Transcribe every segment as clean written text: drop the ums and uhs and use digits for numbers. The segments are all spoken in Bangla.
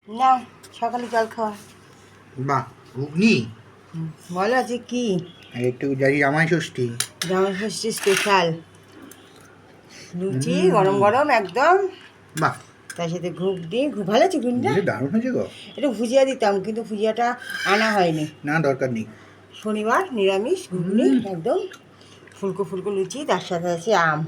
না, সকালে জল খাওয়া। বাহ, ঘুগনি। বলো আজকে কি? আর একটু যাই জামাই ষষ্ঠী। জামাই ষষ্ঠী স্পেশাল লুচি গরম গরম একদম, বাহ, তার সাথে ঘুগনি। ভালো আছে ঘুগনিটা? দারুণ হয়েছে গো। একটু ভুজিয়া দিতাম কিন্তু ভুজিয়াটা আনা হয়নি। না, দরকার নেই। শনিবার নিরামিষ ঘুগনি একদম, ফুলকো ফুলকো লুচি, তার সাথে আছে আম।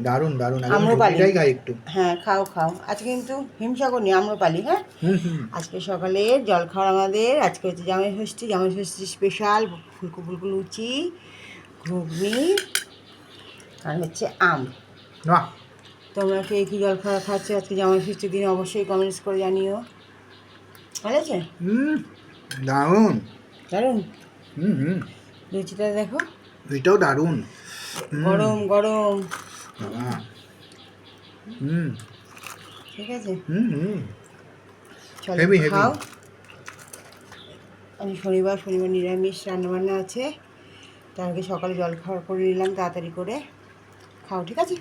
দারুণ দারুণ, একদম আম্রপালি। ঘুগনিটাই খাই একটু। হ্যাঁ, খাও খাও। আজকে কিন্তু হিমসাগর নেই, আম্রপালি। হ্যাঁ, হুম। আজকে সকালের জলখাবার আমাদের, আজকে হচ্ছে জামাই ষষ্ঠী। জামাই ষষ্ঠী স্পেশাল ফুলকো ফুলকো লুচি, ঘুগনি আর হচ্ছে আম। বাহ। তোমরা কে কী জলখাবার খাচ্ছ আজকে জামাই ষষ্ঠীর দিন অবশ্যই কমেন্টস করে জানিও। ভালো আছে? দারুণ। দারুণ। হুম। লুচিটা দেখো, এটাও দারুণ। গরম গরম। বাবা। ঠিক আছে, চলো হেভি হেভি। খাও। আমি শনিবার নিরামিষ রান্নাবান্না আছে, তার আগে সকালে জলখাবার করে নিলাম তাড়াতাড়ি করে। খাও, ঠিক আছে?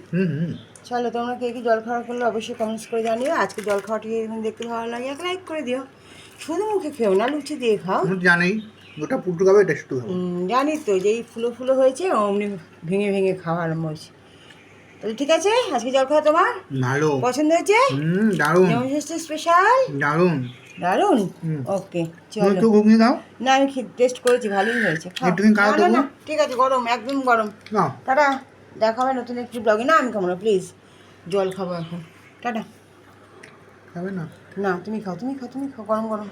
চলো, তোমরা কে কী জলখাবার করলে অবশ্যই কমেন্টস করে জানিও। আজকে জলখাবারটি এখন দেখতে ভালো লাগে একটা লাইক করে দিও। শুধু মুখে খেও না, লুচি দিয়ে খাও। জানেই ওটা পুটু খাবে, এটা শুধু খাবো। জানি তো, যেই ফুলো ফুলো হয়েছে অমনি ভেঙে ভেঙে খাওয়া আরম্ভ হয়েছে। তাহলে ঠিক আছে, আজকে জলখাবার তোমার ভালো পছন্দ হয়েছে? দারুণ যেমন স্পেশাল দারুণ। দারুণ। ওকে, চলো। একটু ঘুগনি দাও। না, আমি টেস্ট করেছি, ভালোই হয়েছে। খাও। একটুখানি খাও না তো না গো। না, ঠিক আছে, গরম একদম গরম। নাও। টাটা, দেখা হবে নতুন একটি ব্লগে। না, আমি খাবো না, প্লিজ। জল খাবো এখন। টাটা। খাবে না? না, তুমি খাও, তুমি খাও, তুমি খাও, গরম গরম।